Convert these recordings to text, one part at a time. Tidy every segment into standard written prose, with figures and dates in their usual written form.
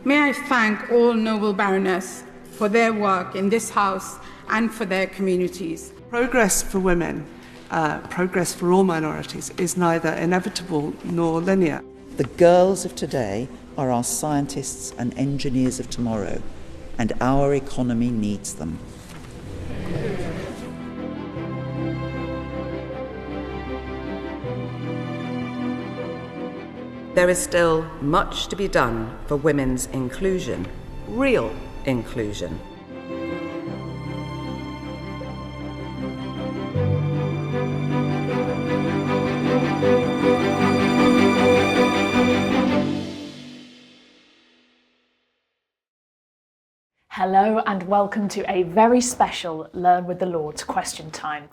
May I thank all noble Baroness for their work in this House and for their communities. Progress for women, progress for all minorities, is neither inevitable nor linear. The girls of today are our scientists and engineers of tomorrow, and our economy needs them. There is still much to be done for women's inclusion, real inclusion. Hello and welcome to a very special Learn with the Lords question time.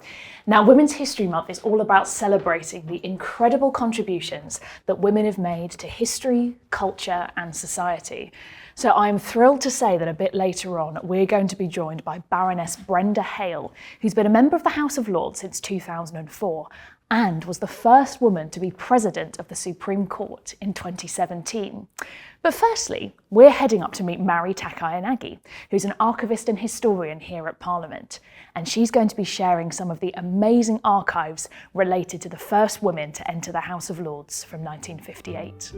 Now, Women's History Month is all about celebrating the incredible contributions that women have made to history, culture and society. So I'm thrilled to say that a bit later on we're going to be joined by Baroness Brenda Hale, who's been a member of the House of Lords since 2004 and was the first woman to be President of the Supreme Court in 2017. But firstly, we're heading up to meet Mary Takayanagi, who's an archivist and historian here at Parliament, and she's going to be sharing some of the amazing archives related to the first women to enter the House of Lords from 1958.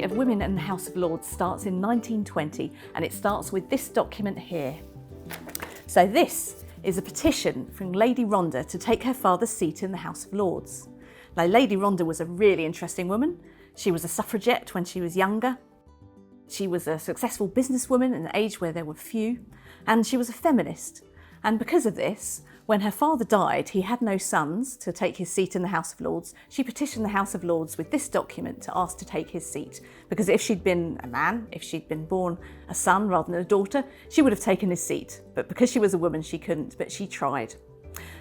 Of women in the House of Lords starts in 1920, and it starts with this document here. So this is a petition from Lady Rhondda to take her father's seat in the House of Lords. Now, Lady Rhondda was a really interesting woman. She was a suffragette when she was younger. She was a successful businesswoman in an age where there were few, and she was a feminist. And because of this, when her father died, he had no sons to take his seat in the House of Lords. She petitioned the House of Lords with this document to ask to take his seat, because if she'd been a man, if she'd been born a son rather than a daughter, she would have taken his seat. But because she was a woman, she couldn't, but she tried.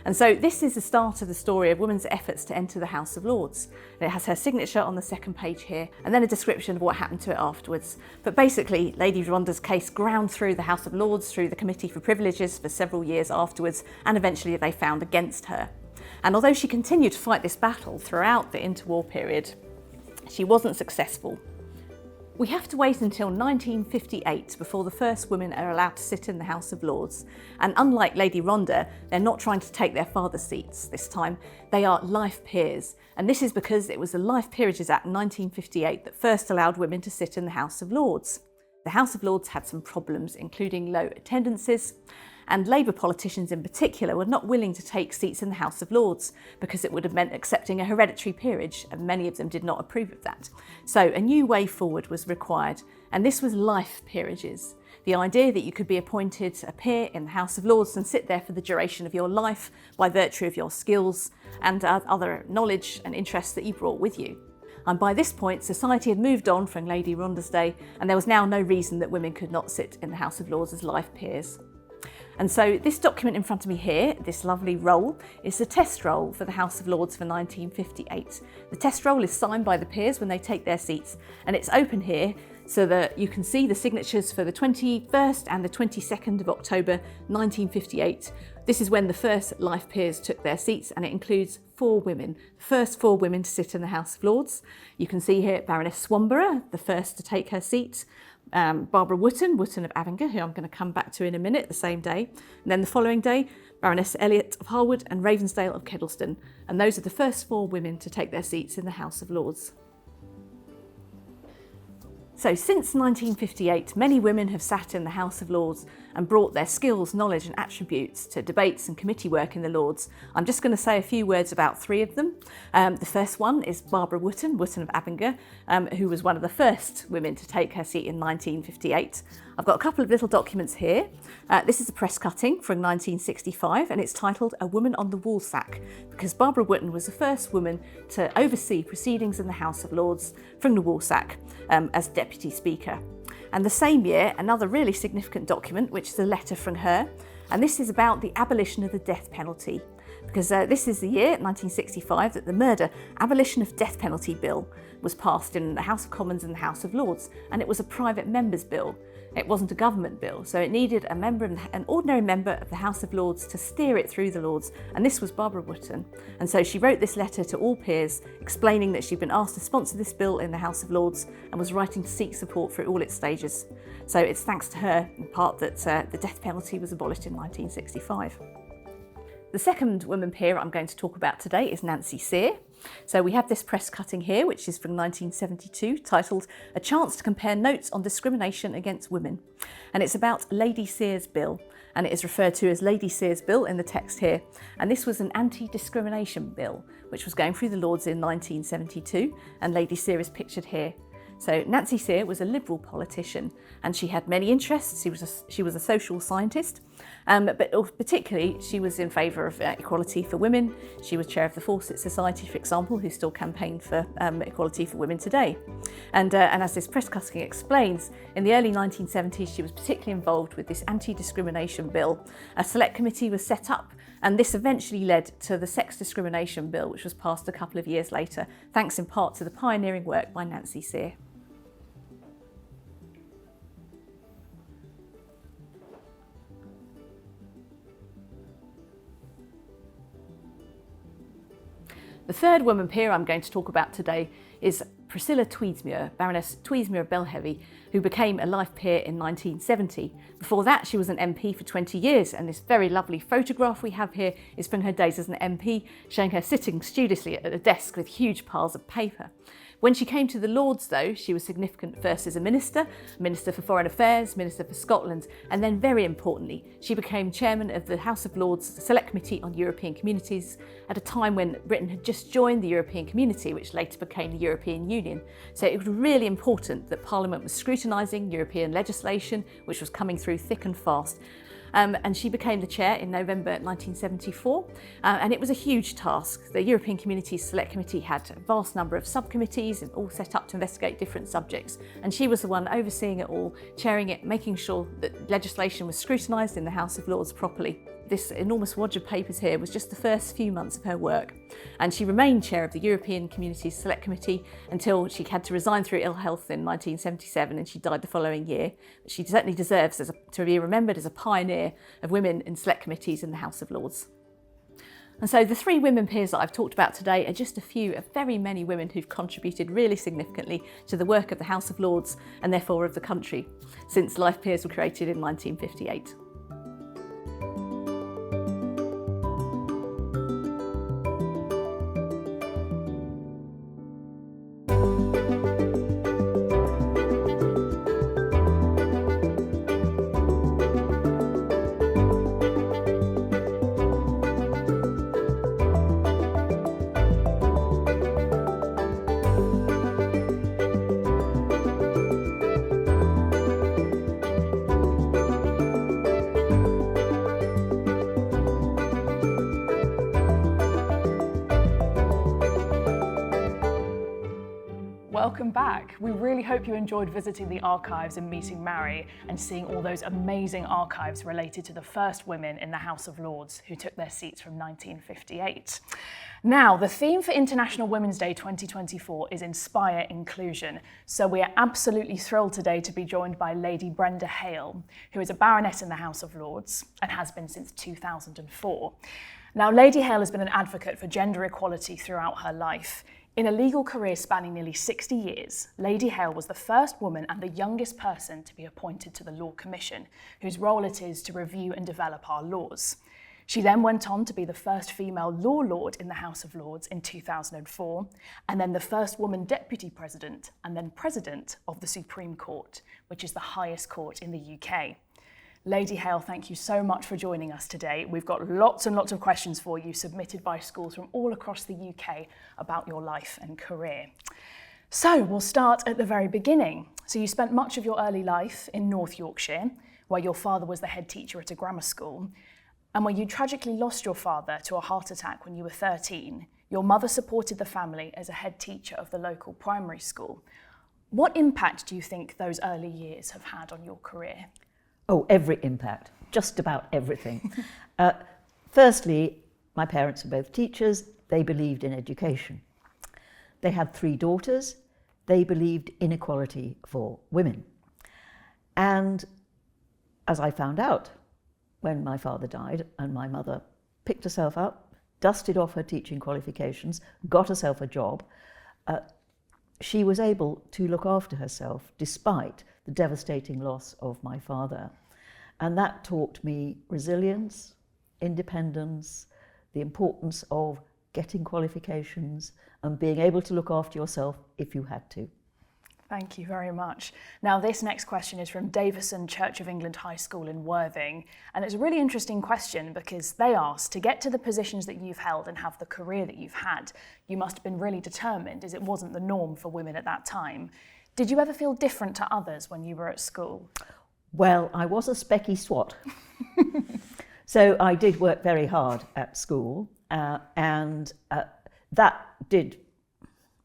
And so this is the start of the story of women's efforts to enter the House of Lords. And it has her signature on the second page here, and then a description of what happened to it afterwards. But basically, Lady Rhondda's case ground through the House of Lords, through the Committee for Privileges for several years afterwards, and eventually they found against her. And although she continued to fight this battle throughout the interwar period, she wasn't successful. We have to wait until 1958 before the first women are allowed to sit in the House of Lords. And unlike Lady Rhondda, they're not trying to take their father's seats this time. They are life peers. And this is because it was the Life Peerages Act 1958 that first allowed women to sit in the House of Lords. The House of Lords had some problems, including low attendances, and Labour politicians in particular were not willing to take seats in the House of Lords because it would have meant accepting a hereditary peerage, and many of them did not approve of that. So a new way forward was required, and this was life peerages. The idea that you could be appointed a peer in the House of Lords and sit there for the duration of your life by virtue of your skills and other knowledge and interests that you brought with you. And by this point, society had moved on from Lady Rhondda's day, and there was now no reason that women could not sit in the House of Lords as life peers. And so this document in front of me here, this lovely roll, is the test roll for the House of Lords for 1958. The test roll is signed by the peers when they take their seats, and it's open here so that you can see the signatures for the 21st and the 22nd of October 1958. This is when the first life peers took their seats, and it includes 4 women, the first 4 women to sit in the House of Lords. You can see here Baroness Swanborough, the first to take her seat, Barbara Wootton of Abinger, who I'm going to come back to in a minute, the same day. And then the following day, Baroness Elliot of Harwood and Ravensdale of Kedleston. And those are the first 4 women to take their seats in the House of Lords. So since 1958, many women have sat in the House of Lords and brought their skills, knowledge and attributes to debates and committee work in the Lords. I'm just going to say a few words about 3 of them. The first one is Barbara Wootton of Abinger, who was one of the first women to take her seat in 1958. I've got a couple of little documents here. This is a press cutting from 1965, and it's titled A Woman on the Woolsack, because Barbara Wootton was the first woman to oversee proceedings in the House of Lords from the Woolsack as Deputy Speaker. And the same year, another really significant document, which is a letter from her, and this is about the abolition of the death penalty. because this is the year, 1965, that the Murder Abolition of Death Penalty Bill was passed in the House of Commons and the House of Lords, and it was a private member's bill. It wasn't a government bill, so it needed an ordinary member of the House of Lords to steer it through the Lords, and this was Barbara Wootton. And so she wrote this letter to all peers explaining that she'd been asked to sponsor this bill in the House of Lords and was writing to seek support for all its stages. So it's thanks to her, in part, that the death penalty was abolished in 1965. The second woman peer I'm going to talk about today is Nancy Sear. So we have this press cutting here, which is from 1972, titled "A Chance to Compare Notes on Discrimination Against Women." And it's about Lady Sear's bill, and it is referred to as Lady Sear's bill in the text here. And this was an anti-discrimination bill, which was going through the Lords in 1972, and Lady Sear is pictured here. So Nancy Sear was a Liberal politician, and she had many interests. She was a social scientist, but particularly she was in favour of equality for women. She was chair of the Fawcett Society, for example, who still campaign for equality for women today. And as this press cutting explains, in the early 1970s she was particularly involved with this anti-discrimination bill. A select committee was set up, and this eventually led to the sex discrimination bill, which was passed a couple of years later, thanks in part to the pioneering work by Nancy Sear. The third woman peer I'm going to talk about today is Priscilla Tweedsmuir, Baroness Tweedsmuir of Belheavy, who became a life peer in 1970. Before that, she was an MP for 20 years, and this very lovely photograph we have here is from her days as an MP, showing her sitting studiously at a desk with huge piles of paper. When she came to the Lords, though, she was significant first as a Minister for Foreign Affairs, Minister for Scotland, and then, very importantly, she became Chairman of the House of Lords Select Committee on European Communities at a time when Britain had just joined the European Community, which later became the European Union. So it was really important that Parliament was scrutinising European legislation, which was coming through thick and fast. And she became the chair in November 1974, and it was a huge task. The European Communities Select Committee had a vast number of subcommittees and all set up to investigate different subjects, and she was the one overseeing it all, chairing it, making sure that legislation was scrutinised in the House of Lords properly. This enormous wad of papers here was just the first few months of her work, and she remained chair of the European Communities Select Committee until she had to resign through ill health in 1977, and she died the following year. She certainly deserves to be remembered as a pioneer of women in select committees in the House of Lords. And so the three women peers that I've talked about today are just a few of very many women who've contributed really significantly to the work of the House of Lords and therefore of the country since life peers were created in 1958. Welcome back. We really hope you enjoyed visiting the archives and meeting Mary and seeing all those amazing archives related to the first women in the House of Lords who took their seats from 1958. Now, the theme for International Women's Day 2024 is Inspire Inclusion. So we are absolutely thrilled today to be joined by Lady Brenda Hale, who is a Baroness in the House of Lords and has been since 2004. Now, Lady Hale has been an advocate for gender equality throughout her life. In a legal career spanning nearly 60 years, Lady Hale was the first woman and the youngest person to be appointed to the Law Commission, whose role it is to review and develop our laws. She then went on to be the first female Law Lord in the House of Lords in 2004, and then the first woman Deputy President and then President of the Supreme Court, which is the highest court in the UK. Lady Hale, thank you so much for joining us today. We've got lots and lots of questions for you submitted by schools from all across the UK about your life and career. So we'll start at the very beginning. So you spent much of your early life in North Yorkshire, where your father was the head teacher at a grammar school, and where you tragically lost your father to a heart attack when you were 13. Your mother supported the family as a head teacher of the local primary school. What impact do you think those early years have had on your career? Oh, every impact, just about everything. Firstly, My parents were both teachers. They believed in education. They had 3 daughters. They believed in equality for women. And as I found out when my father died and my mother picked herself up, dusted off her teaching qualifications, got herself a job, she was able to look after herself despite the devastating loss of my father. And that taught me resilience, independence, the importance of getting qualifications and being able to look after yourself if you had to. Thank you very much. Now, this next question is from Davison Church of England High School in Worthing. And it's a really interesting question because they asked, to get to the positions that you've held and have the career that you've had, you must have been really determined, as it wasn't the norm for women at that time. Did you ever feel different to others when you were at school? Well, I was a specky swat. So I did work very hard at school, and that did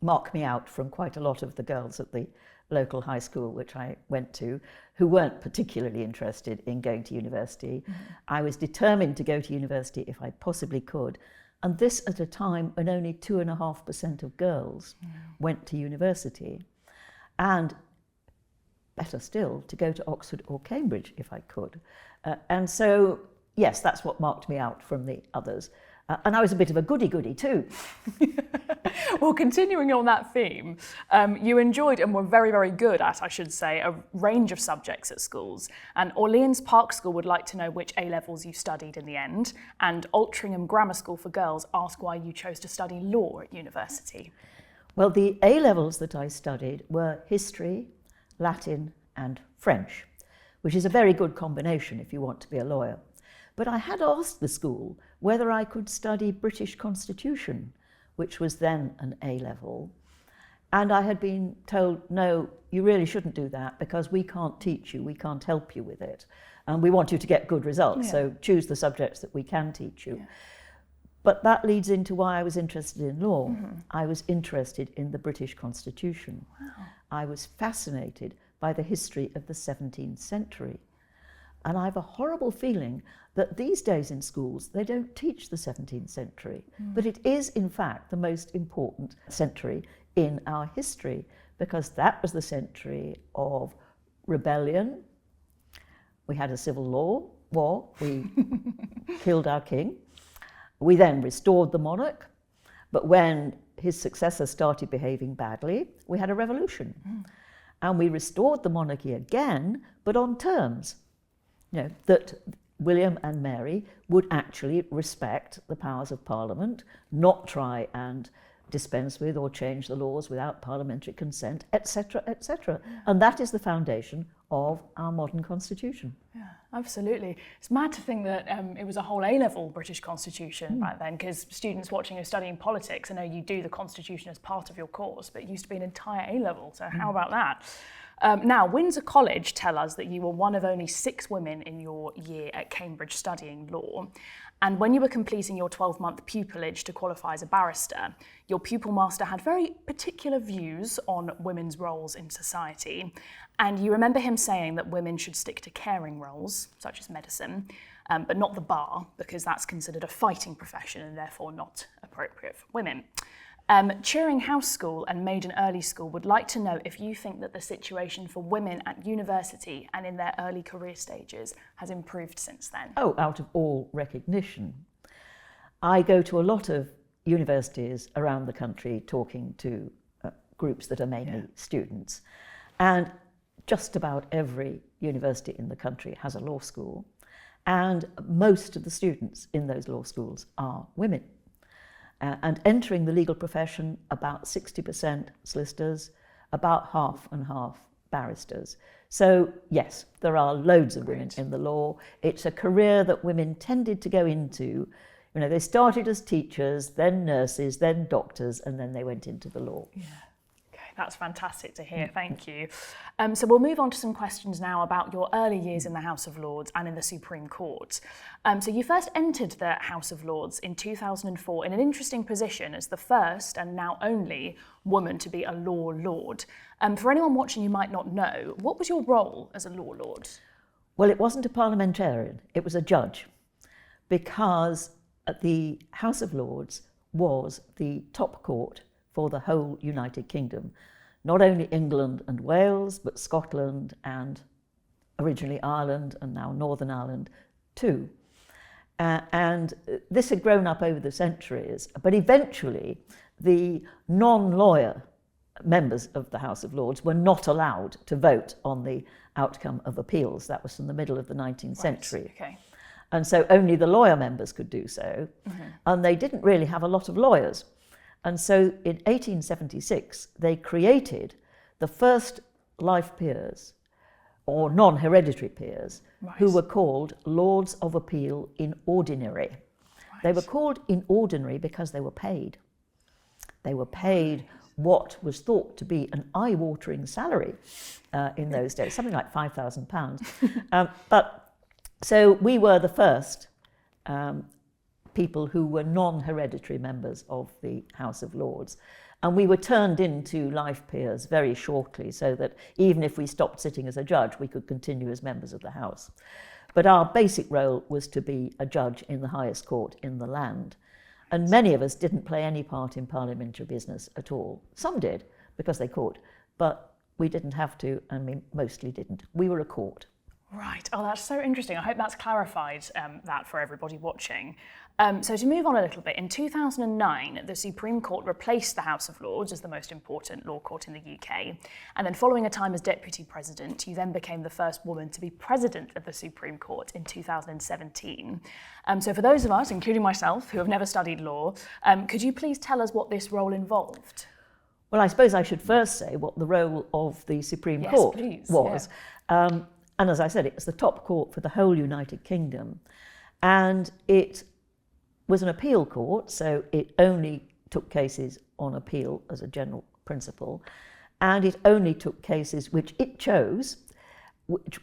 mark me out from quite a lot of the girls at the local high school which I went to, who weren't particularly interested in going to university. I was determined to go to university if I possibly could, and this at a time when only 2.5% of girls went to university, and better still, to go to Oxford or Cambridge if I could. And so, yes, that's what marked me out from the others. And I was a bit of a goody-goody too. Well, continuing on that theme, you enjoyed and were very, very good at, I should say, a range of subjects at schools. And Orleans Park School would like to know which A-levels you studied in the end. And Altrincham Grammar School for Girls ask why you chose to study law at university. Well, the A-levels that I studied were history, Latin and French, which is a very good combination if you want to be a lawyer. But I had asked the school whether I could study British Constitution, which was then an A-level. And I had been told, no, you really shouldn't do that because we can't teach you, we can't help you with it. And we want you to get good results, so choose the subjects that we can teach you. But that leads into why I was interested in law. I was interested in the British Constitution. I was fascinated by the history of the 17th century. And I have a horrible feeling that these days in schools, they don't teach the 17th century. But it is, in fact, the most important century in our history, because that was the century of rebellion. We had a civil war. We killed our king. We then restored the monarch. But when his successor started behaving badly, we had a revolution. And we restored the monarchy again, but on terms. You know, that William and Mary would actually respect the powers of Parliament, not try and dispense with or change the laws without parliamentary consent, etc., etc. And that is the foundation of our modern constitution. Yeah, absolutely. It's mad to think that it was a whole A-level British constitution back then, because students watching who are studying politics, I know you do the constitution as part of your course, but it used to be an entire A-level, so how about that? Now, Windsor College tell us that you were one of only 6 women in your year at Cambridge studying law. And when you were completing your 12-month pupillage to qualify as a barrister, your pupil master had very particular views on women's roles in society. And you remember him saying that women should stick to caring roles, such as medicine, but not the bar, because that's considered a fighting profession and therefore not appropriate for women. Turing House School and Maiden Early School would like to know if you think that the situation for women at university and in their early career stages has improved since then. Oh, out of all recognition. I go to a lot of universities around the country talking to groups that are mainly students, and just about every university in the country has a law school, and most of the students in those law schools are women. And entering the legal profession, about 60% solicitors, about half and half barristers. So yes, there are loads of women in the law. It's a career that women tended to go into. You know, they started as teachers, then nurses, then doctors, and then they went into the law. Yeah. That's fantastic to hear, thank you. So we'll move on to some questions now about your early years in the House of Lords and in the Supreme Court. So you first entered the House of Lords in 2004 in an interesting position as the first and now only woman to be a law lord. For anyone watching who might not know, what was your role as a law lord? Well, it wasn't a parliamentarian, it was a judge, because the House of Lords was the top court for the whole United Kingdom, not only England and Wales, but Scotland and originally Ireland and now Northern Ireland too. And this had grown up over the centuries, but eventually the non-lawyer members of the House of Lords were not allowed to vote on the outcome of appeals. That was from the middle of the 19th century. Okay. And so only the lawyer members could do so, and they didn't really have a lot of lawyers. And so in 1876, they created the first life peers, or non-hereditary peers, who were called Lords of Appeal in Ordinary. They were called in ordinary because they were paid. They were paid what was thought to be an eye-watering salary in those days, something like £5,000. But so we were the first people who were non-hereditary members of the House of Lords. And we were turned into life peers very shortly, so that even if we stopped sitting as a judge, we could continue as members of the House. But our basic role was to be a judge in the highest court in the land. And many of us didn't play any part in parliamentary business at all. Some did, because they could, but we didn't have to, and we mostly didn't. We were a court. Right. Oh, that's so interesting. I hope that's clarified that for everybody watching. So to move on a little bit, in 2009, the Supreme Court replaced the House of Lords as the most important law court in the UK. And then following a time as Deputy President, you then became the first woman to be President of the Supreme Court in 2017. So for those of us, including myself, who have never studied law, could you please tell us what this role involved? Well, I suppose I should first say what the role of the Supreme Court was. Yeah. And as I said, it was the top court for the whole United Kingdom. And it was an appeal court, so it only took cases on appeal as a general principle. And it only took cases which it chose,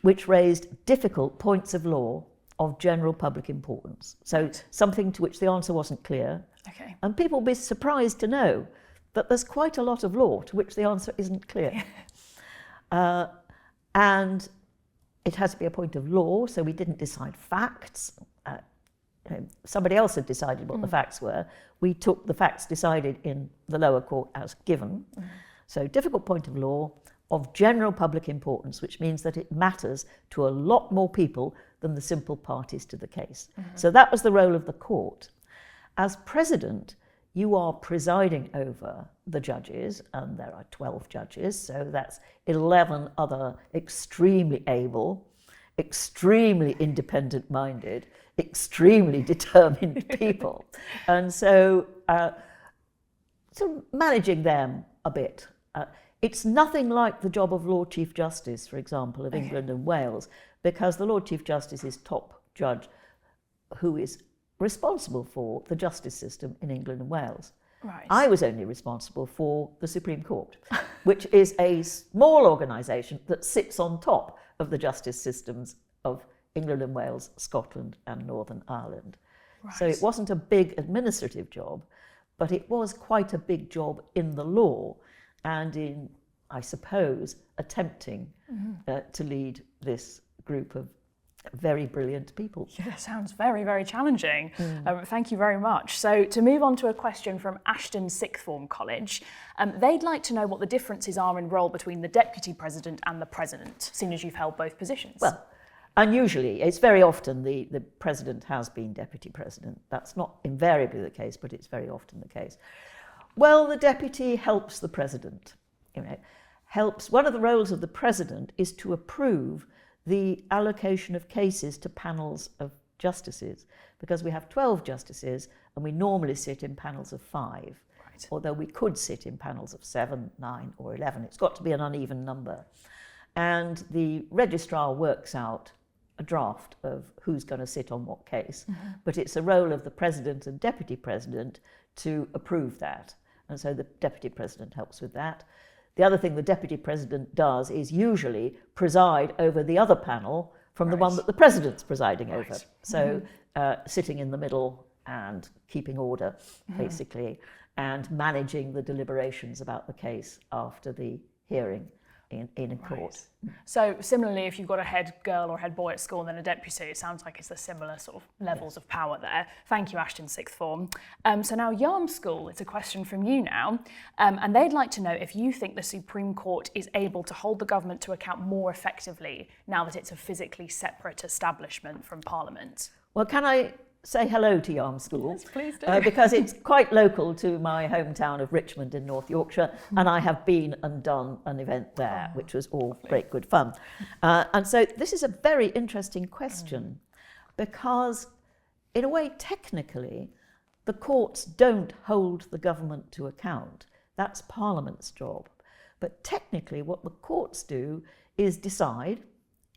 which raised difficult points of law of general public importance. So something to which the answer wasn't clear. Okay. And people will be surprised to know that there's quite a lot of law to which the answer isn't clear. And it has to be a point of law, so we didn't decide facts. Somebody else had decided what the facts were. We took the facts decided in the lower court as given. So difficult point of law of general public importance, which means that it matters to a lot more people than the simple parties to the case. So that was the role of the court. As president, you are presiding over the judges, and there are 12 judges, so that's 11 other extremely able, extremely independent-minded, extremely determined people. And so managing them a bit. It's nothing like the job of Lord Chief Justice, for example, of England and Wales, because the Lord Chief Justice is top judge who is responsible for the justice system in England and Wales. Right. I was only responsible for the Supreme Court, which is a small organisation that sits on top of the justice systems of England and Wales, Scotland and Northern Ireland. Right. So it wasn't a big administrative job, but it was quite a big job in the law and in, I suppose, attempting to lead this group of very brilliant people. Yeah, sounds very, very challenging. Thank you very much. So to move on to a question from Ashton Sixth Form College, they'd like to know what the differences are in role between the Deputy President and the President, seeing as you've held both positions. Well, unusually, it's very often the President has been Deputy President. That's not invariably the case, but it's very often the case. Well, the Deputy helps the President. Helps. One of the roles of the President is to approve the allocation of cases to panels of justices, because we have 12 justices and we normally sit in panels of 5, although we could sit in panels of 7, 9 or 11. It's got to be an uneven number. And the registrar works out a draft of who's going to sit on what case, but it's a role of the President and Deputy President to approve that. And so the Deputy President helps with that. The other thing the Deputy President does is usually preside over the other panel from the one that the President's presiding over. So sitting in the middle and keeping order, basically, and managing the deliberations about the case after the hearing. in a court. So similarly, if you've got a head girl or head boy at school and then a deputy, it sounds like it's the similar sort of levels of power there. Thank you, Ashton, sixth form. So now Yarm School, it's a question from you now, and they'd like to know if you think the Supreme Court is able to hold the government to account more effectively now that it's a physically separate establishment from Parliament. Well, can I say hello to Yarm School? Yes, please do. Because it's quite local to my hometown of Richmond in North Yorkshire, and I have been and done an event there, which was all great good fun. And so this is a very interesting question, because in a way, technically, the courts don't hold the government to account. That's Parliament's job. But technically, what the courts do is decide,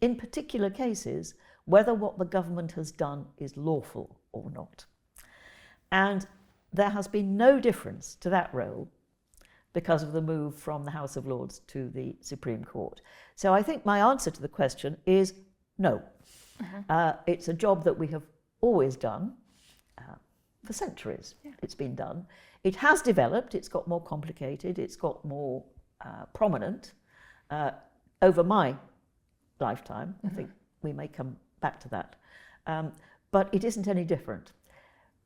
in particular cases, whether what the government has done is lawful or not. And there has been no difference to that role because of the move from the House of Lords to the Supreme Court. So I think my answer to the question is no. It's a job that we have always done. For centuries it's been done. It has developed, it's got more complicated, it's got more prominent over my lifetime. I think we may come back to that. But it isn't any different.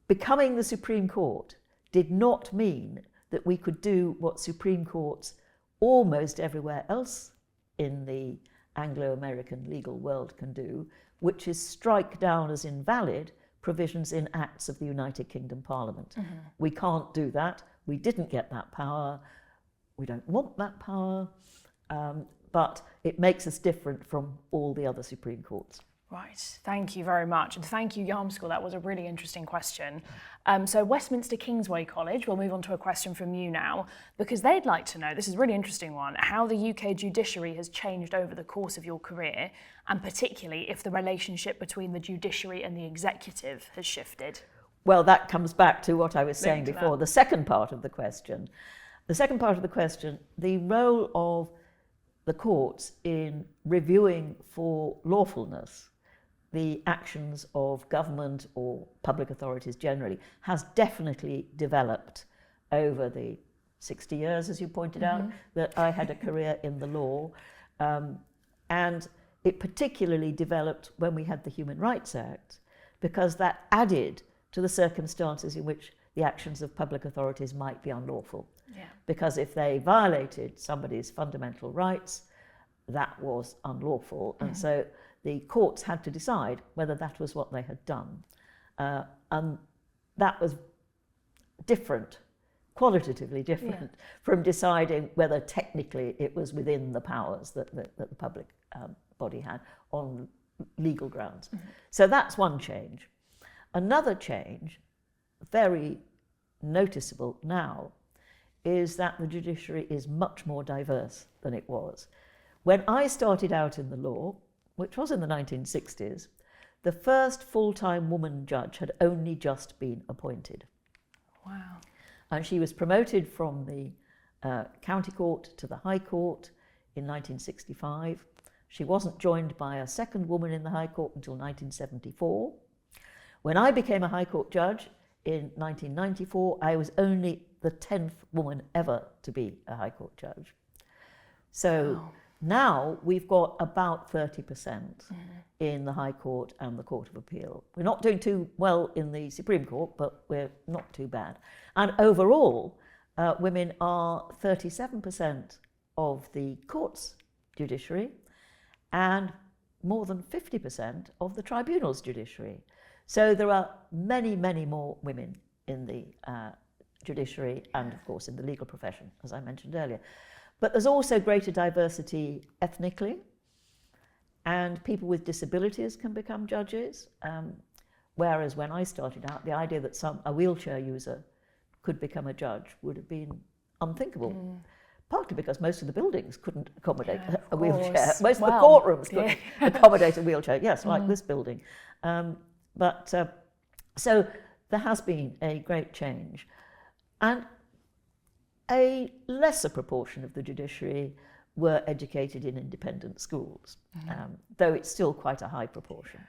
Becoming the Supreme Court did not mean that we could do what Supreme Courts almost everywhere else in the Anglo-American legal world can do, which is strike down as invalid provisions in acts of the United Kingdom Parliament. We can't do that. We didn't get that power. We don't want that power. But it makes us different from all the other Supreme Courts. Right, thank you very much. And thank you, Yarm School. That was a really interesting question. So Westminster Kingsway College, we'll move on to a question from you now, because they'd like to know, this is a really interesting one, how the UK judiciary has changed over the course of your career, and particularly if the relationship between the judiciary and the executive has shifted. Well, that comes back to what I was saying before, the second part of the question. The second part of the question, the role of the courts in reviewing for lawfulness the actions of government or public authorities generally has definitely developed over the 60 years, as you pointed out, that I had a career in the law. And it particularly developed when we had the Human Rights Act, because that added to the circumstances in which the actions of public authorities might be unlawful. Because if they violated somebody's fundamental rights, that was unlawful. And so the courts had to decide whether that was what they had done. And that was different, qualitatively different, from deciding whether technically it was within the powers that the public body had on legal grounds. So that's one change. Another change, very noticeable now, is that the judiciary is much more diverse than it was. When I started out in the law, which was in the 1960s, the first full-time woman judge had only just been appointed. Wow. And she was promoted from the county court to the High Court in 1965. She wasn't joined by a second woman in the High Court until 1974. When I became a High Court judge in 1994, I was only the 10th woman ever to be a High Court judge. So now we've got about 30% in the High Court and the Court of Appeal. We're not doing too well in the Supreme Court, but we're not too bad. And overall, women are 37% of the court's judiciary and more than 50% of the tribunal's judiciary. So there are many, many more women in the judiciary and, of course, in the legal profession, as I mentioned earlier. But there's also greater diversity ethnically, and people with disabilities can become judges, whereas when I started out, the idea that a wheelchair user could become a judge would have been unthinkable, partly because most of the buildings couldn't accommodate a wheelchair. Most of the courtrooms couldn't accommodate a wheelchair, like this building. So there has been a great change. And a lesser proportion of the judiciary were educated in independent schools, though it's still quite a high proportion.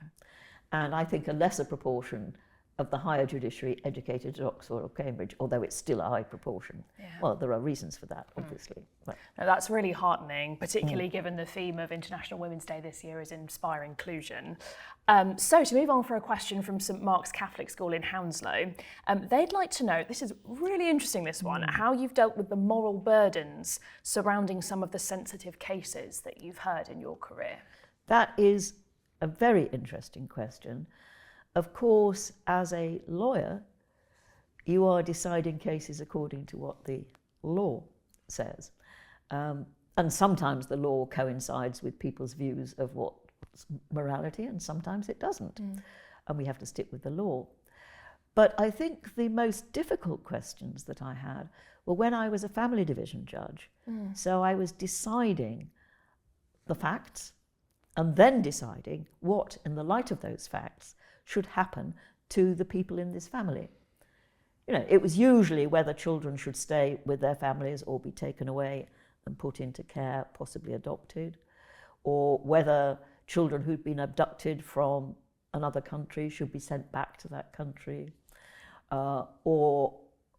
And I think a lesser proportion of the higher judiciary educated at Oxford or Cambridge, although it's still a high proportion. Yeah. Well, there are reasons for that, obviously. But Now, that's really heartening, particularly given the theme of International Women's Day this year is Inspire Inclusion. So to move on for a question from St Mark's Catholic School in Hounslow, they'd like to know, this is really interesting, this one, how you've dealt with the moral burdens surrounding some of the sensitive cases that you've heard in your career. that is a very interesting question. Of course, as a lawyer, you are deciding cases according to what the law says. And sometimes the law coincides with people's views of what's morality, and sometimes it doesn't. And we have to stick with the law. But I think the most difficult questions that I had were when I was a family division judge. So I was deciding the facts and then deciding what, in the light of those facts, should happen to the people in this family. You know, it was usually whether children should stay with their families or be taken away and put into care, possibly adopted, or whether children who'd been abducted from another country should be sent back to that country, or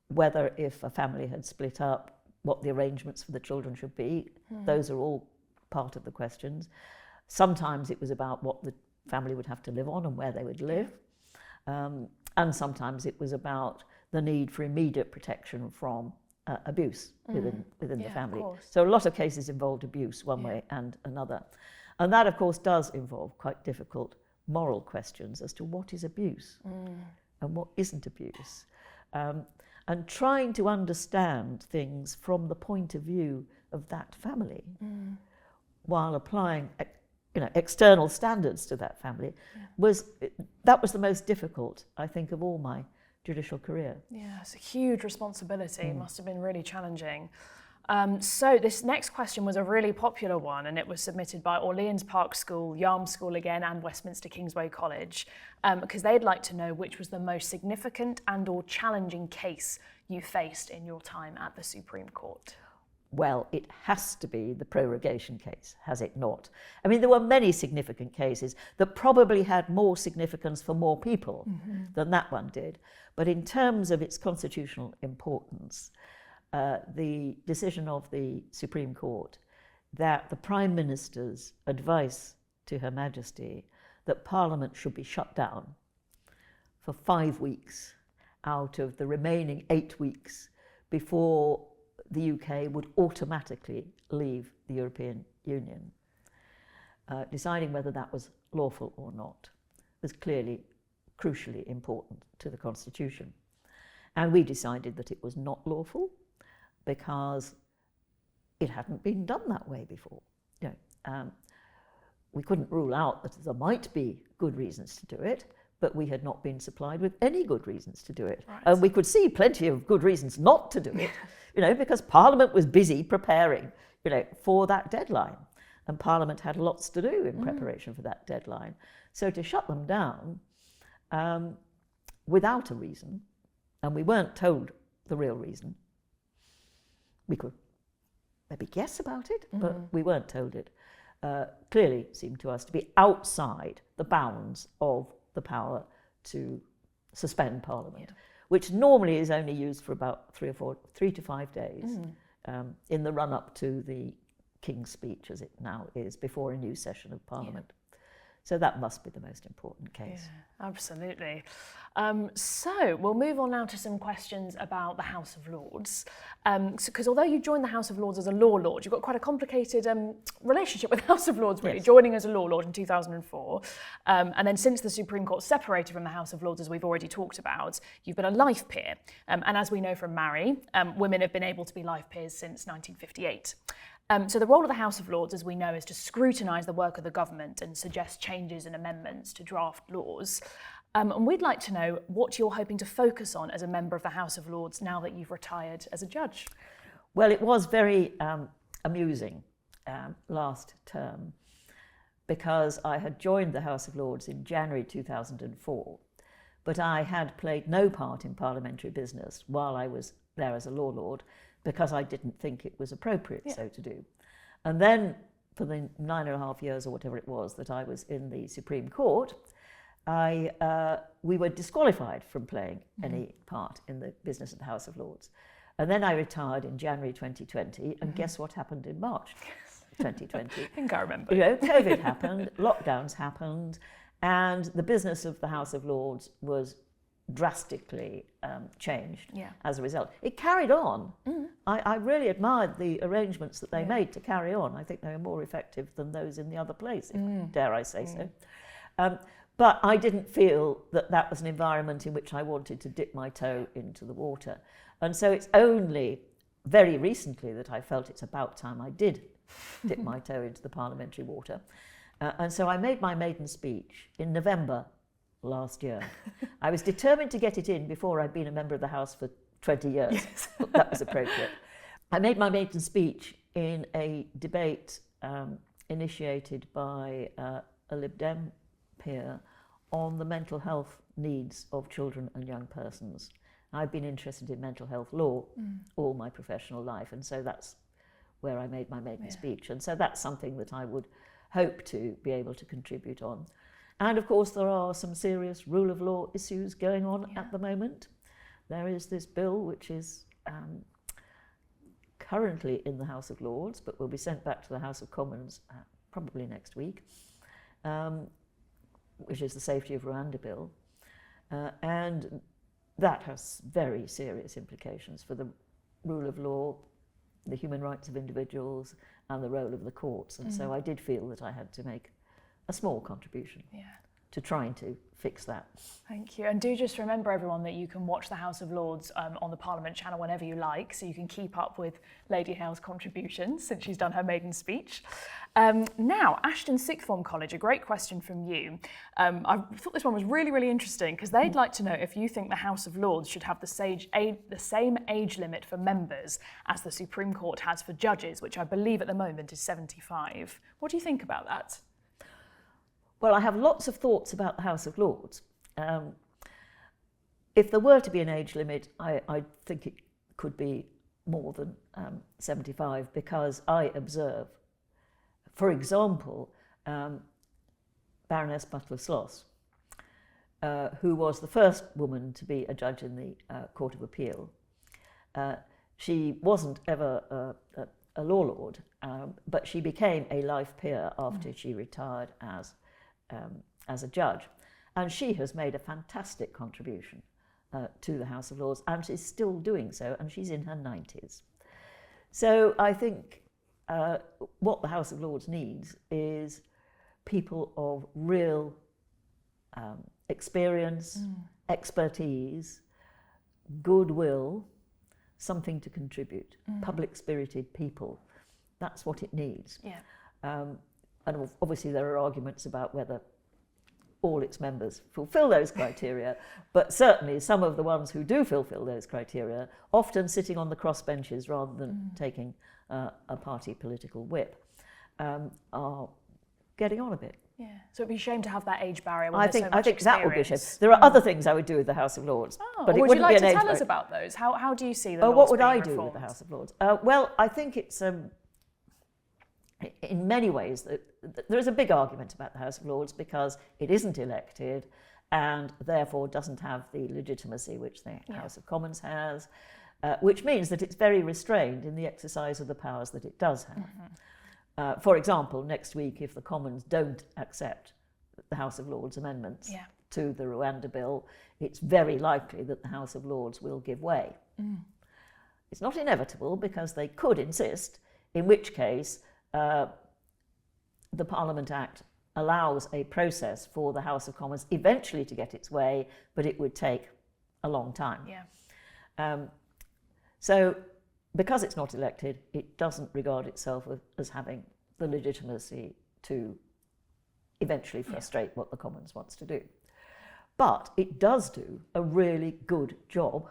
whether if a family had split up, what the arrangements for the children should be. Those are all part of the questions. Sometimes it was about what the family would have to live on and where they would live. And sometimes it was about the need for immediate protection from abuse within the family. So a lot of cases involved abuse one way and another. And that, of course, does involve quite difficult moral questions as to what is abuse and what isn't abuse. And trying to understand things from the point of view of that family while applying external standards to that family was the most difficult, I think, of all my judicial career. Yeah, it's a huge responsibility. It must have been really challenging. So this next question was a really popular one, and it was submitted by Orleans Park School, Yarm School again, and Westminster Kingsway College, because they'd like to know which was the most significant and or challenging case you faced in your time at the Supreme Court. Well, it has to be the prorogation case, has it not? I mean, there were many significant cases that probably had more significance for more people than that one did. But in terms of its constitutional importance, the decision of the Supreme Court that the Prime Minister's advice to Her Majesty that Parliament should be shut down for 5 weeks out of the remaining 8 weeks before the UK would automatically leave the European Union. Deciding whether that was lawful or not was clearly crucially important to the Constitution. And we decided that it was not lawful because it hadn't been done that way before. We couldn't rule out that there might be good reasons to do it, but we had not been supplied with any good reasons to do it. Right. And we could see plenty of good reasons not to do it, because Parliament was busy preparing, for that deadline. And Parliament had lots to do in preparation for that deadline. So to shut them down without a reason, and we weren't told the real reason, we could maybe guess about it, but we weren't told it, clearly seemed to us to be outside the bounds of the power to suspend Parliament, which normally is only used for about 3 to 5 days in the run-up to the King's speech, as it now is, before a new session of Parliament. So that must be the most important case. Yeah, absolutely. So we'll move on now to some questions about the House of Lords. Because although you joined the House of Lords as a law lord, you've got quite a complicated relationship with the House of Lords, really, joining as a law lord in 2004. And then since the Supreme Court separated from the House of Lords, as we've already talked about, you've been a life peer. And as we know from Mary, women have been able to be life peers since 1958. So the role of the House of Lords, as we know, is to scrutinise the work of the government and suggest changes and amendments to draft laws. And we'd like to know what you're hoping to focus on as a member of the House of Lords now that you've retired as a judge. Well, it was very amusing last term because I had joined the House of Lords in January 2004, but I had played no part in parliamentary business while I was there as a law lord, because I didn't think it was appropriate so to do. And then for the 9.5 years or whatever it was that I was in the Supreme Court, we were disqualified from playing any part in the business of the House of Lords. And then I retired in January 2020, and guess what happened in March 2020? I think I remember. You know, COVID happened, lockdowns happened, and the business of the House of Lords was drastically changed as a result. It carried on. I really admired the arrangements that they made to carry on. I think they were more effective than those in the other place, dare I say so. But I didn't feel that that was an environment in which I wanted to dip my toe into the water. And so it's only very recently that I felt it's about time I did dip my toe into the parliamentary water. And so I made my maiden speech in November last year. I was determined to get it in before I'd been a member of the House for 20 years. Yes. That was appropriate. I made my maiden speech in a debate initiated by a Lib Dem peer on the mental health needs of children and young persons. I've been interested in mental health law all my professional life, and so that's where I made my maiden speech. And so that's something that I would hope to be able to contribute on. And of course there are some serious rule of law issues going on at the moment. There is this bill which is currently in the House of Lords, but will be sent back to the House of Commons probably next week, which is the Safety of Rwanda Bill. And that has very serious implications for the rule of law, the human rights of individuals, and the role of the courts. And so I did feel that I had to make a small contribution to trying to fix that. Thank you. And do just remember, everyone, that you can watch the House of Lords on the Parliament channel whenever you like, so you can keep up with Lady Hale's contributions since she's done her maiden speech. Now, Ashton Sixth Form College, a great question from you. I thought this one was really, really interesting because they'd like to know if you think the House of Lords should have the same age limit for members as the Supreme Court has for judges, which I believe at the moment is 75. What do you think about that? Well, I have lots of thoughts about the House of Lords. If there were to be an age limit, I think it could be more than 75, because I observe, for example, Baroness Butler-Sloss, who was the first woman to be a judge in the Court of Appeal. She wasn't ever a law lord, but she became a life peer after she retired as a judge. And she has made a fantastic contribution to the House of Lords, and is still doing so, and she's in her 90s. So I think what the House of Lords needs is people of real experience, expertise, goodwill, something to contribute, public-spirited people. That's what it needs. And obviously there are arguments about whether all its members fulfil those criteria, but certainly some of the ones who do fulfil those criteria, often sitting on the crossbenches rather than taking a party political whip, are getting on a bit. So it'd be a shame to have that age barrier when I there's so think much that would be a shame. experience. There are other things I would do with the House of Lords, but it would wouldn't you like be an to age tell us barrier. about those? How do you see the laws What would being I do reformed? with the House of Lords? Well, I think it's in many ways there is a big argument about the House of Lords because it isn't elected and therefore doesn't have the legitimacy which the House of Commons has, which means that it's very restrained in the exercise of the powers that it does have. For example, next week, if the Commons don't accept the House of Lords amendments to the Rwanda Bill, it's very likely that the House of Lords will give way. It's not inevitable because they could insist, in which case the Parliament Act allows a process for the House of Commons eventually to get its way, but it would take a long time. So because it's not elected, it doesn't regard itself as having the legitimacy to eventually frustrate what the Commons wants to do. But it does do a really good job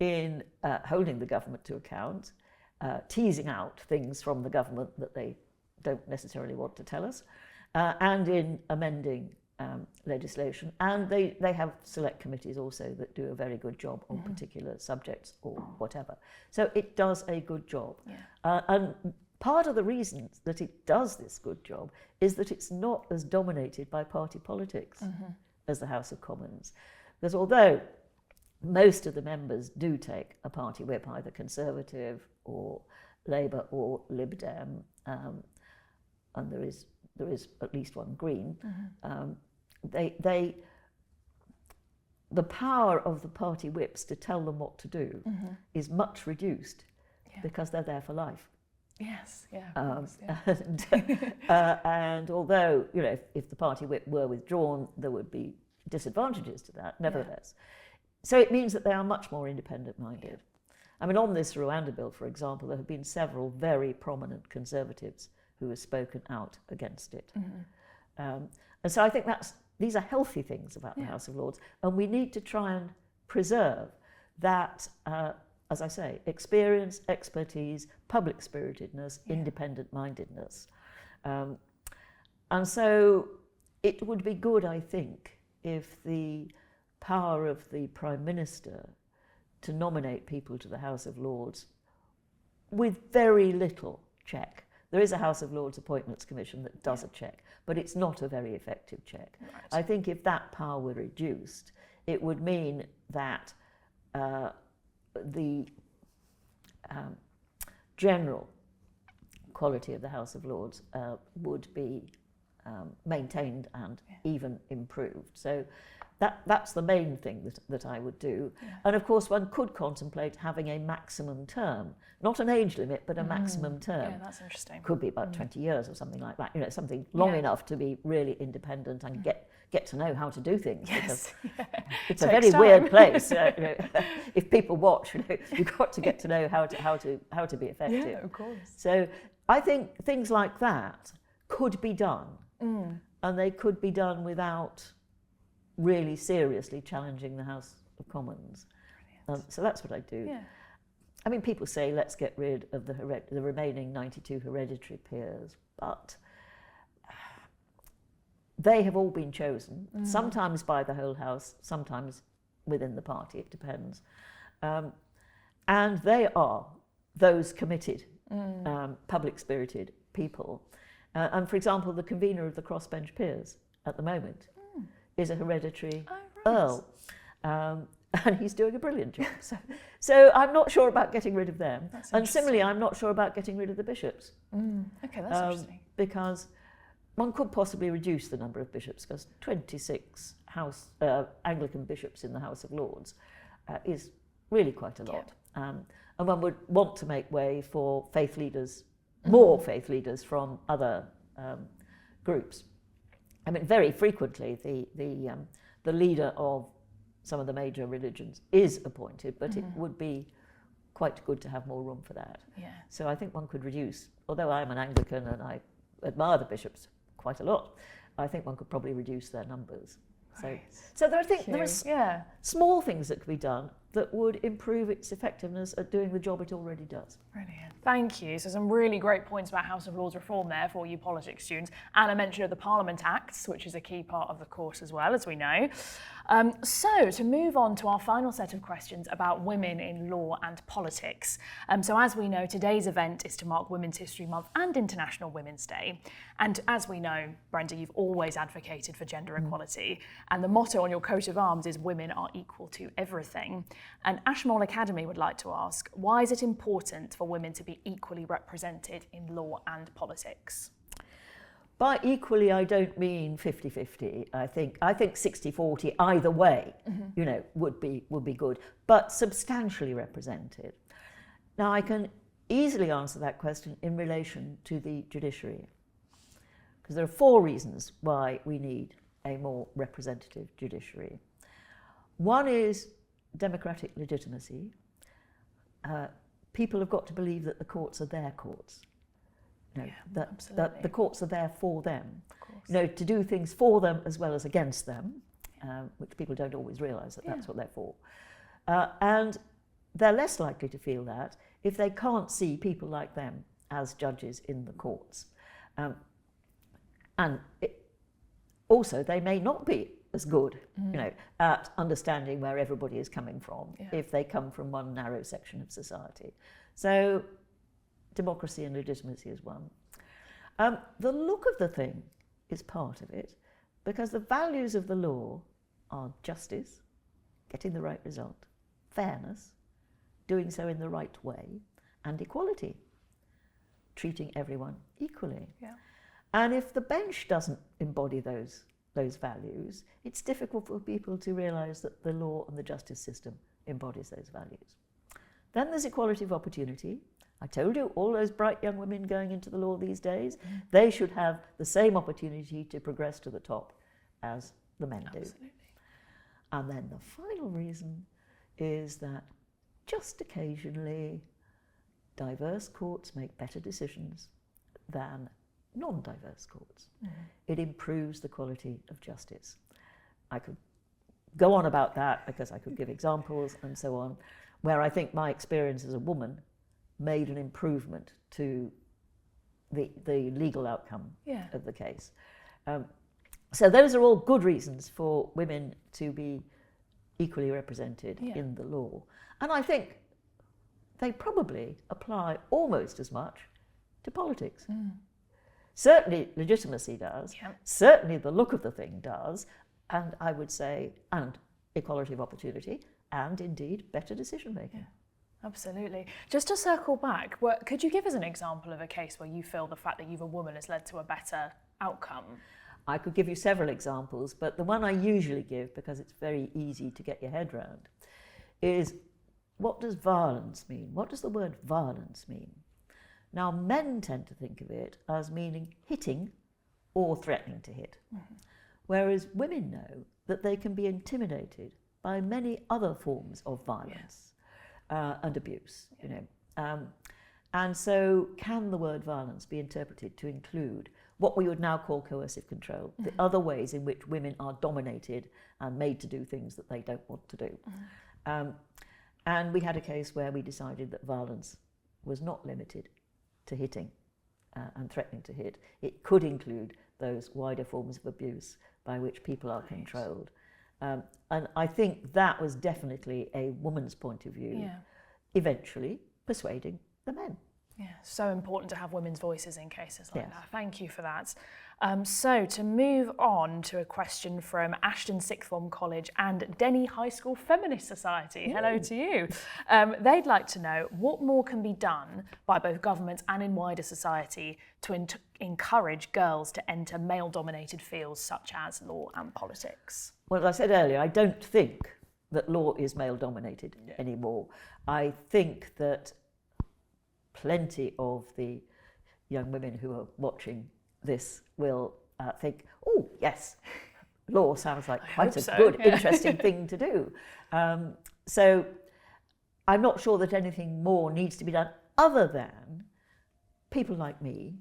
in holding the government to account, teasing out things from the government that they don't necessarily want to tell us, and in amending legislation. And they have select committees also that do a very good job on particular subjects or whatever. So it does a good job. And part of the reason that it does this good job is that it's not as dominated by party politics as the House of Commons. Because although most of the members do take a party whip, either Conservative or Labour or Lib Dem, and there is at least one Green, the power of the party whips to tell them what to do is much reduced because they're there for life. Yes, yeah. And although, you know, if the party whip were withdrawn, there would be disadvantages to that, nevertheless. So it means that they are much more independent-minded. I mean, on this Rwanda bill, for example, there have been several very prominent Conservatives who have spoken out against it. And so I think these are healthy things about the House of Lords, and we need to try and preserve that, as I say, experience, expertise, public-spiritedness, independent-mindedness. And so it would be good, I think, if the power of the Prime Minister to nominate people to the House of Lords with very little check. There is a House of Lords Appointments Commission that does a check, but it's not a very effective check. Right. I think if that power were reduced, it would mean that the general quality of the House of Lords would be maintained and even improved. So that's the main thing that I would do. And of course one could contemplate having a maximum term, not an age limit, but a maximum term. Yeah, that's interesting. Could be about 20 years or something like that, you know, something long enough to be really independent and get to know how to do things. Yes. It's a very weird place. You know, if people watch, you know, you've got to get to know how to be effective. Yeah, of course. So I think things like that could be done, and they could be done without really seriously challenging the House of Commons. So that's what I do. Yeah. I mean, people say let's get rid of the remaining 92 hereditary peers, but they have all been chosen, sometimes by the whole House, sometimes within the party, it depends. And they are those committed, public-spirited people. And for example, the convener of the crossbench peers at the moment is a hereditary Earl. And he's doing a brilliant job. So I'm not sure about getting rid of them. And similarly, I'm not sure about getting rid of the bishops. Okay, that's interesting. Because one could possibly reduce the number of bishops, because 26 Anglican bishops in the House of Lords is really quite a lot. And one would want to make way for faith leaders, more faith leaders from other groups. I mean, very frequently the leader of some of the major religions is appointed, but it would be quite good to have more room for that. Yeah. So I think one could reduce, although I'm an Anglican and I admire the bishops quite a lot, I think one could probably reduce their numbers. Right. So there are small things that could be done that would improve its effectiveness at doing the job it already does. Brilliant. Thank you. So some really great points about House of Lords reform there for you politics students, and a mention of the Parliament Acts, which is a key part of the course as well, as we know. So to move on to our final set of questions about women in law and politics. So as we know, today's event is to mark Women's History Month and International Women's Day. And as we know, Brenda, you've always advocated for gender equality. And the motto on your coat of arms is women are equal to everything. And Ashmole Academy would like to ask, why is it important for women to be equally represented in law and politics? By equally, I don't mean 50-50. I think 60-40 either way, you know, would be good, but substantially represented. Now, I can easily answer that question in relation to the judiciary, because there are 4 reasons why we need a more representative judiciary. One is democratic legitimacy. People have got to believe that the courts are their courts. You know, that the courts are there for them. You know, to do things for them as well as against them, which people don't always realise that that's what they're for. And they're less likely to feel that if they can't see people like them as judges in the courts. Also, they may not be as good, you know, at understanding where everybody is coming from if they come from one narrow section of society. So democracy and legitimacy is one. The look of the thing is part of it, because the values of the law are justice, getting the right result, fairness, doing so in the right way, and equality, treating everyone equally. Yeah. And if the bench doesn't embody those values, it's difficult for people to realise that the law and the justice system embodies those values. Then there's equality of opportunity. I told you, all those bright young women going into the law these days, they should have the same opportunity to progress to the top as the men do. Absolutely. And then the final reason is that just occasionally diverse courts make better decisions than non-diverse courts. It improves the quality of justice. I could go on about that because I could give examples and so on, where I think my experience as a woman made an improvement to the legal outcome of the case. So those are all good reasons for women to be equally represented in the law. And I think they probably apply almost as much to politics. Certainly legitimacy does, certainly the look of the thing does, and I would say, and equality of opportunity, and indeed better decision making. Yeah, absolutely. Just to circle back, could you give us an example of a case where you feel the fact that you're a woman has led to a better outcome? I could give you several examples, but the one I usually give, because it's very easy to get your head round, is what does violence mean? What does the word violence mean? Now, men tend to think of it as meaning hitting or threatening to hit, whereas women know that they can be intimidated by many other forms of violence and abuse, you know. And so can the word violence be interpreted to include what we would now call coercive control, the other ways in which women are dominated and made to do things that they don't want to do? And we had a case where we decided that violence was not limited to hitting and threatening to hit. It could include those wider forms of abuse by which people are controlled. And I think that was definitely a woman's point of view, eventually persuading the men. Yeah, so important to have women's voices in cases like that. Thank you for that. So to move on to a question from Ashton Sixth Form College and Denny High School Feminist Society. Hello to you. They'd like to know what more can be done by both government and in wider society to encourage girls to enter male-dominated fields such as law and politics. Well, as I said earlier, I don't think that law is male-dominated anymore. I think that plenty of the young women who are watching this will think, oh, yes, law sounds like quite a good, interesting thing to do. So I'm not sure that anything more needs to be done other than people like me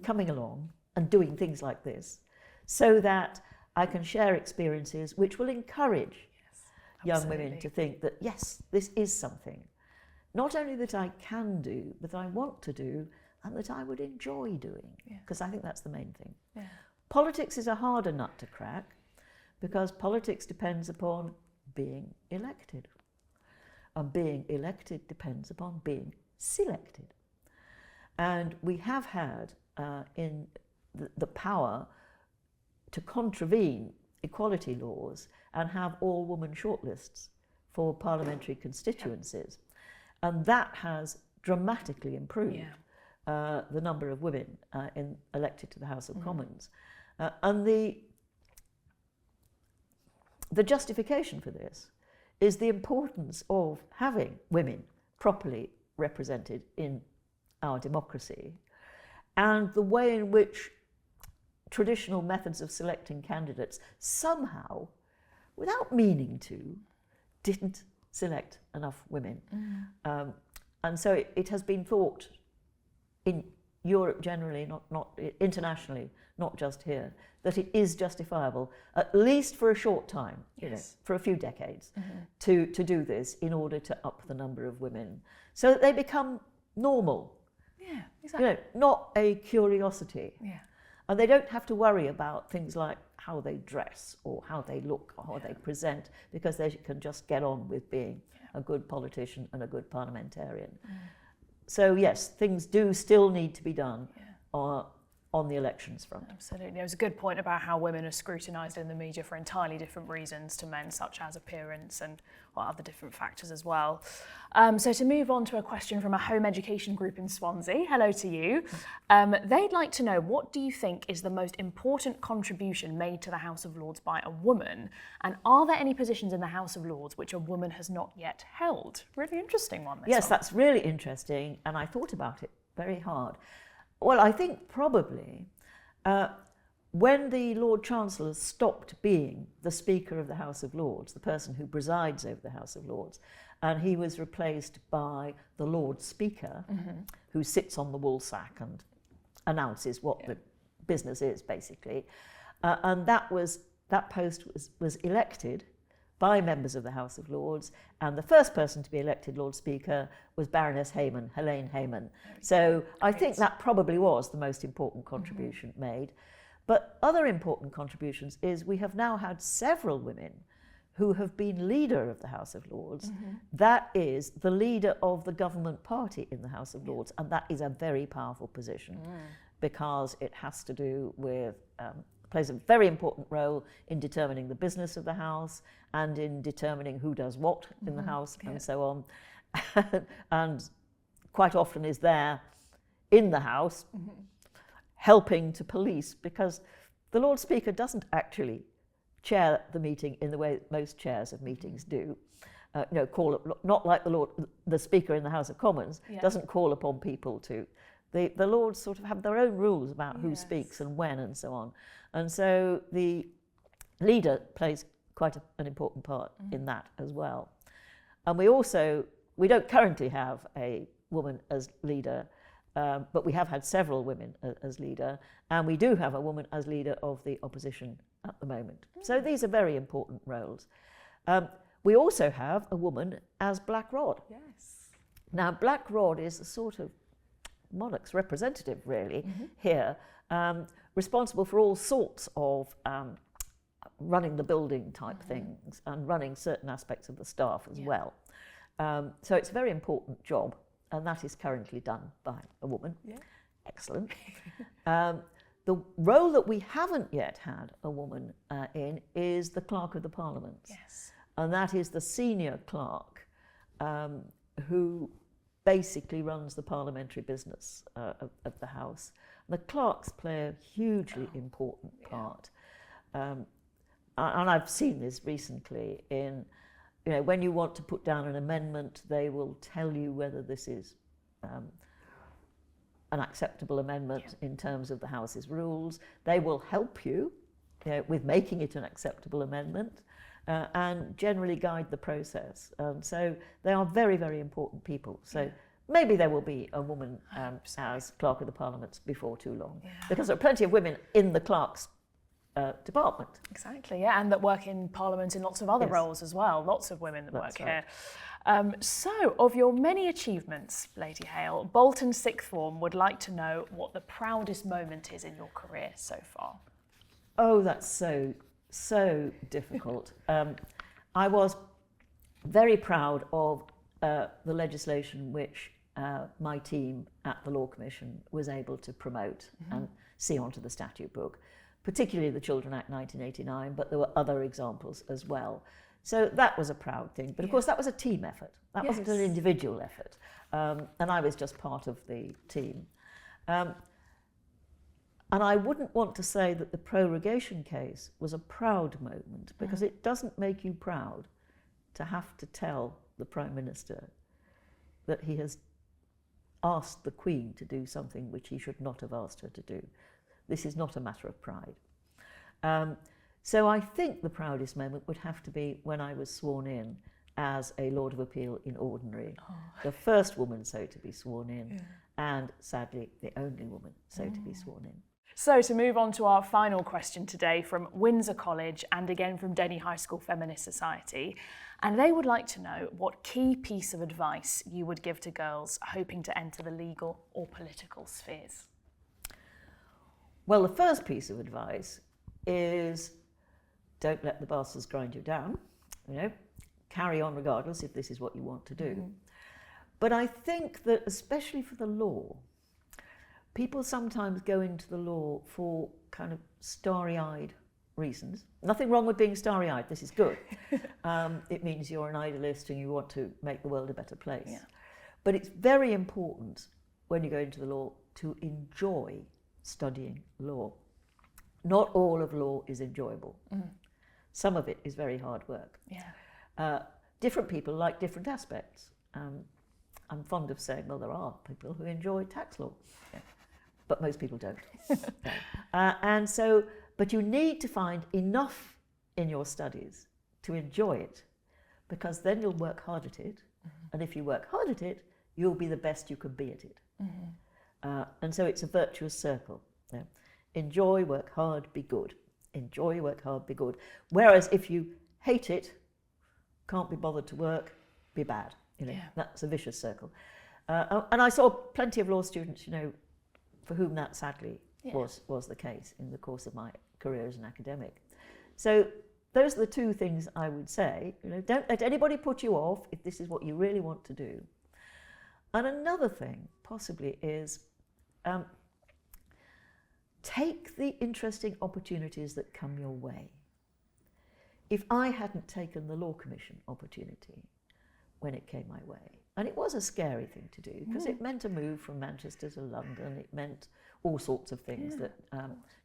coming along and doing things like this so that I can share experiences which will encourage young women to think that, yes, this is something not only that I can do, but I want to do, and that I would enjoy doing, because I think that's the main thing. Politics is a harder nut to crack, because politics depends upon being elected, and being elected depends upon being selected. And we have had in the power to contravene equality laws and have all-woman shortlists for parliamentary constituencies. And that has dramatically improved the number of women elected to the House of Commons. And the justification for this is the importance of having women properly represented in our democracy, and the way in which traditional methods of selecting candidates somehow, without meaning to, didn't select enough women. And so it has been thought in Europe generally, not internationally, not just here, that it is justifiable, at least for a short time, you know, for a few decades, to do this in order to up the number of women so that they become normal. Yeah, exactly. You know, not a curiosity. Yeah. And they don't have to worry about things like how they dress or how they look or how they present, because they can just get on with being a good politician and a good parliamentarian. So yes, things do still need to be done on the elections front. Absolutely. It was a good point about how women are scrutinised in the media for entirely different reasons to men, such as appearance and other different factors as well. So to move on to a question from a home education group in Swansea, hello to you. They'd like to know, what do you think is the most important contribution made to the House of Lords by a woman? And are there any positions in the House of Lords which a woman has not yet held? Really interesting one. Yes, that's really interesting. And I thought about it very hard. Well, I think probably when the Lord Chancellor stopped being the Speaker of the House of Lords, the person who presides over the House of Lords, and he was replaced by the Lord Speaker, who sits on the woolsack and announces what the business is, basically. And that post was elected by members of the House of Lords, and the first person to be elected Lord Speaker was Baroness Hayman, Helene Hayman. So I think that probably was the most important contribution made. But other important contributions is we have now had several women who have been leader of the House of Lords. That is the leader of the government party in the House of Lords, and that is a very powerful position because it has to do with plays a very important role in determining the business of the House and in determining who does what in the House and so on. And quite often is there in the House helping to police, because the Lord Speaker doesn't actually chair the meeting in the way most chairs of meetings do. Not like the Speaker in the House of Commons doesn't call upon people to. The Lords sort of have their own rules about who speaks and when and so on. And so the leader plays quite an important part in that as well. And we don't currently have a woman as leader, but we have had several women as leader, and we do have a woman as leader of the opposition at the moment. So these are very important roles. We also have a woman as Black Rod. Yes. Now, Black Rod is a sort of monarch's representative, really, here, responsible for all sorts of running the building type things and running certain aspects of the staff as well. So it's a very important job, and that is currently done by a woman. Excellent. The role that we haven't yet had a woman in is the Clerk of the Parliament. Yes. And that is the senior clerk who basically runs the parliamentary business of the House. The clerks play a hugely important part. And I've seen this recently in, when you want to put down an amendment, they will tell you whether this is an acceptable amendment in terms of the House's rules. They will help you with making it an acceptable amendment and generally guide the process. So they are very, very important people. So maybe there will be a woman as Clerk of the Parliament before too long, because there are plenty of women in the clerk's department. Exactly, and that work in Parliament in lots of other roles as well. Lots of women that work here. So, of your many achievements, Lady Hale, Bolton Sixth Form would like to know what the proudest moment is in your career so far. Oh, that's so difficult. I was very proud of the legislation which my team at the Law Commission was able to promote and see onto the statute book, particularly the Children Act 1989, but there were other examples as well. So that was a proud thing. But of course, that was a team effort. That wasn't an individual effort. And I was just part of the team. And I wouldn't want to say that the prorogation case was a proud moment, because it doesn't make you proud to have to tell the Prime Minister that he has asked the Queen to do something which he should not have asked her to do. This is not a matter of pride. So I think the proudest moment would have to be when I was sworn in as a Lord of Appeal in Ordinary, the first woman so to be sworn in, and sadly the only woman so to be sworn in. So to move on to our final question today from Windsor College and again from Denny High School Feminist Society, and they would like to know what key piece of advice you would give to girls hoping to enter the legal or political spheres. Well, the first piece of advice is don't let the bastards grind you down, carry on regardless if this is what you want to do. But I think that especially for the law, People sometimes go into the law for kind of starry-eyed reasons. Nothing wrong with being starry-eyed, this is good. It means you're an idealist and you want to make the world a better place. Yeah. But it's very important when you go into the law to enjoy studying law. Not all of law is enjoyable. Some of it is very hard work. Yeah. Different people like different aspects. I'm fond of saying, well, there are people who enjoy tax law, but most people don't. But you need to find enough in your studies to enjoy it, because then you'll work hard at it. And if you work hard at it, you'll be the best you can be at it. And so it's a virtuous circle. Enjoy, work hard, be good. Enjoy, work hard, be good. Whereas if you hate it, can't be bothered to work, be bad. That's a vicious circle. And I saw plenty of law students, for whom that sadly was the case in the course of my career as an academic. So those are the two things I would say. Don't let anybody put you off if this is what you really want to do. And another thing possibly is take the interesting opportunities that come your way. If I hadn't taken the Law Commission opportunity when it came my way, and it was a scary thing to do because it meant a move from Manchester to London, it meant all sorts of things that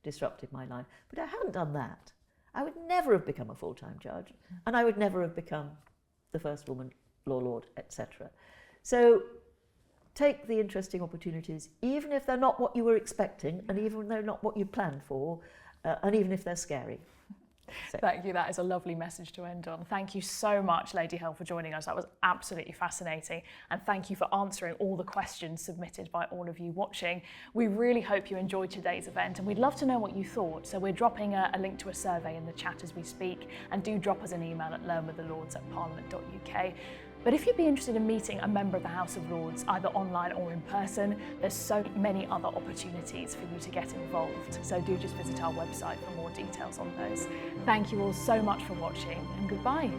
disrupted my life. But I hadn't done that, I would never have become a full-time judge, and I would never have become the first woman law lord, etc. So take the interesting opportunities, even if they're not what you were expecting, and even if they're not what you planned for, and even if they're scary. So. Thank you. That is a lovely message to end on. Thank you so much, Lady Hale, for joining us. That was absolutely fascinating. And thank you for answering all the questions submitted by all of you watching. We really hope you enjoyed today's event, and we'd love to know what you thought. So we're dropping a link to a survey in the chat as we speak, and do drop us an email at learnwiththelords@parliament.uk. But if you'd be interested in meeting a member of the House of Lords, either online or in person, there's so many other opportunities for you to get involved. So do just visit our website for more details on those. Thank you all so much for watching, and goodbye.